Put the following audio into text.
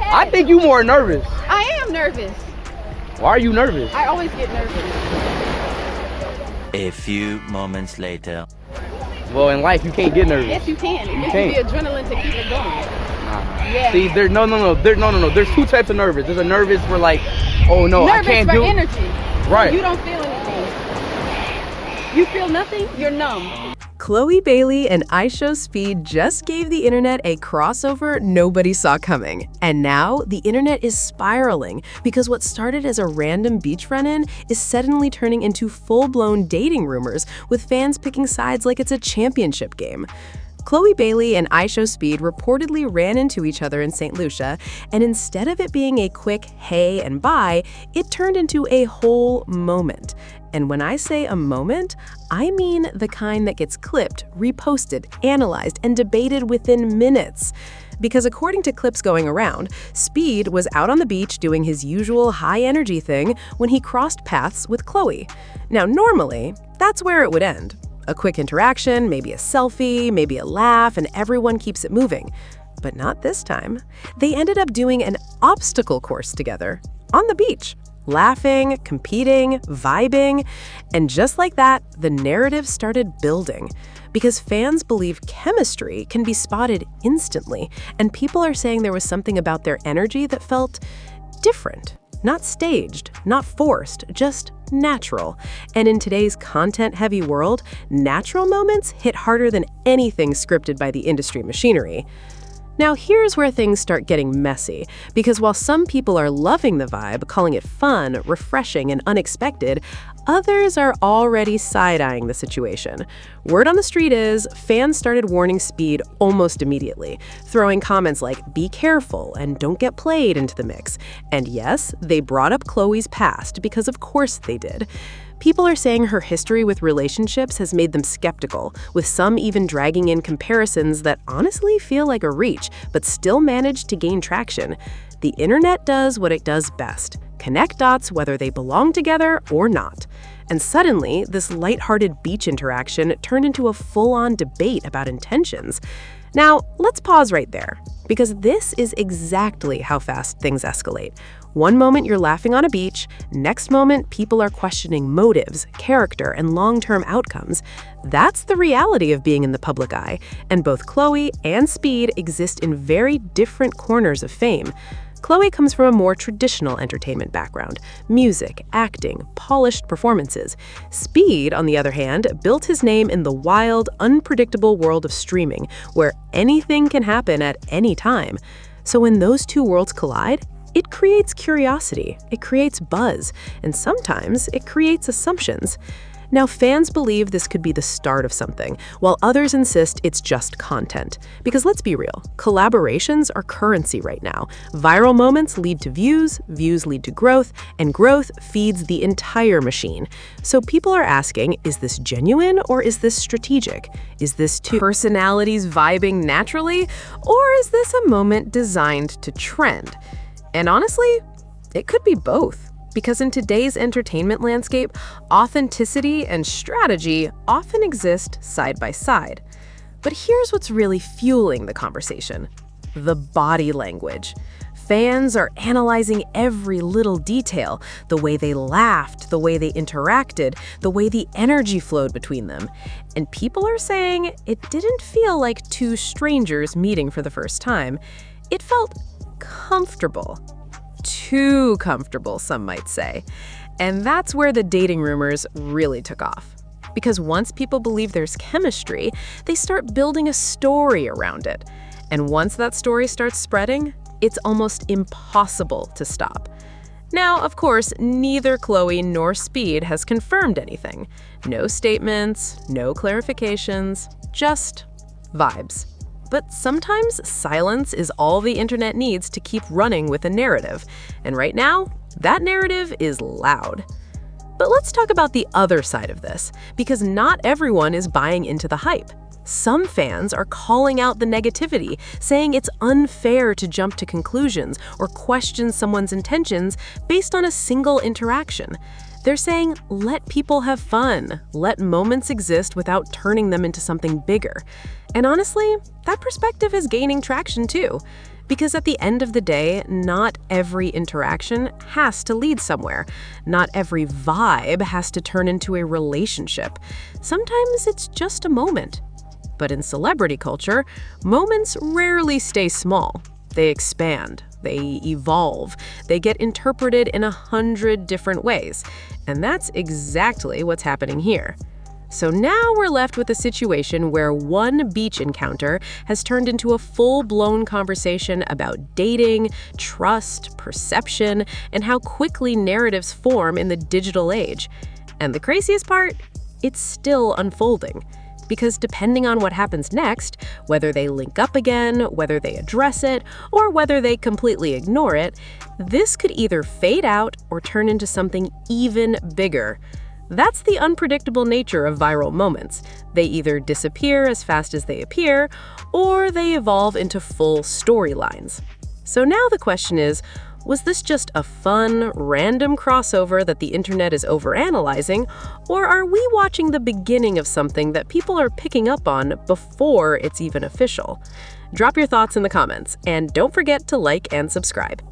I think you more nervous. I am nervous. Why are you nervous? I always get nervous. A few moments later. Well, in life, you can't get nervous. Yes, you can. You It can't. gives you adrenaline to keep it going. Yeah. See, no. There's two types of nervous. There's a nervous where like, oh no, Nervous I can't for do. energy. Right. So you don't feel anything. You feel nothing, you're numb. Chlöe Bailey and IShowSpeed just gave the internet a crossover nobody saw coming. And now the internet is spiraling because what started as a random beach run-in is suddenly turning into full-blown dating rumors with fans picking sides like it's a championship game. Chlöe Bailey and IShowSpeed reportedly ran into each other in Saint Lucia, and instead of it being a quick hey and bye, it turned into a whole moment. And when I say a moment, I mean the kind that gets clipped, reposted, analyzed, and debated within minutes. Because according to clips going around, Speed was out on the beach doing his usual high-energy thing when he crossed paths with Chlöe. Now, normally, that's where it would end. A quick interaction, maybe a selfie, maybe a laugh, and everyone keeps it moving. But not this time. They ended up doing an obstacle course together on the beach. Laughing, competing, vibing, and just like that, the narrative started building. Because fans believe chemistry can be spotted instantly, and people are saying there was something about their energy that felt different. Not staged, not forced, just natural. And in today's content-heavy world, natural moments hit harder than anything scripted by the industry machinery. Now, here's where things start getting messy, because while some people are loving the vibe, calling it fun, refreshing, and unexpected, others are already side-eyeing the situation. Word on the street is, fans started warning Speed almost immediately, throwing comments like, "Be careful," and "Don't get played" into the mix. And yes, they brought up Chlöe's past, because of course they did. People are saying her history with relationships has made them skeptical, with some even dragging in comparisons that honestly feel like a reach, but still manage to gain traction. The internet does what it does best: connect dots whether they belong together or not. And suddenly, this lighthearted beach interaction turned into a full-on debate about intentions. Now, let's pause right there, because this is exactly how fast things escalate. One moment you're laughing on a beach, next moment people are questioning motives, character, and long-term outcomes. That's the reality of being in the public eye, and both Chlöe and Speed exist in very different corners of fame. Chlöe comes from a more traditional entertainment background: music, acting, polished performances. Speed, on the other hand, built his name in the wild, unpredictable world of streaming, where anything can happen at any time. So when those two worlds collide, it creates curiosity, it creates buzz, and sometimes it creates assumptions. Now, fans believe this could be the start of something, while others insist it's just content. Because let's be real, collaborations are currency right now. Viral moments lead to views, views lead to growth, and growth feeds the entire machine. So people are asking, is this genuine or is this strategic? Is this two personalities vibing naturally, or is this a moment designed to trend? And honestly, it could be both. Because in today's entertainment landscape, authenticity and strategy often exist side by side. But here's what's really fueling the conversation: the body language. Fans are analyzing every little detail: the way they laughed, the way they interacted, the way the energy flowed between them. And people are saying it didn't feel like two strangers meeting for the first time. It felt comfortable. Too comfortable, some might say. And that's where the dating rumors really took off. Because once people believe there's chemistry, they start building a story around it. And once that story starts spreading, it's almost impossible to stop. Now, of course, neither Chlöe nor Speed has confirmed anything. No statements, no clarifications, just vibes. But sometimes silence is all the internet needs to keep running with a narrative. And right now, that narrative is loud. But let's talk about the other side of this, because not everyone is buying into the hype. Some fans are calling out the negativity, saying it's unfair to jump to conclusions or question someone's intentions based on a single interaction. They're saying, let people have fun, let moments exist without turning them into something bigger. And honestly, that perspective is gaining traction too. Because at the end of the day, not every interaction has to lead somewhere. Not every vibe has to turn into a relationship. Sometimes it's just a moment. But in celebrity culture, moments rarely stay small. They expand, they evolve, they get interpreted in 100 different ways. And that's exactly what's happening here. So now we're left with a situation where one beach encounter has turned into a full-blown conversation about dating, trust, perception, and how quickly narratives form in the digital age. And the craziest part? It's still unfolding. Because depending on what happens next, whether they link up again, whether they address it, or whether they completely ignore it, this could either fade out or turn into something even bigger. That's the unpredictable nature of viral moments. They either disappear as fast as they appear, or they evolve into full storylines. So now the question is, was this just a fun, random crossover that the internet is overanalyzing, or are we watching the beginning of something that people are picking up on before it's even official? Drop your thoughts in the comments, and don't forget to like and subscribe.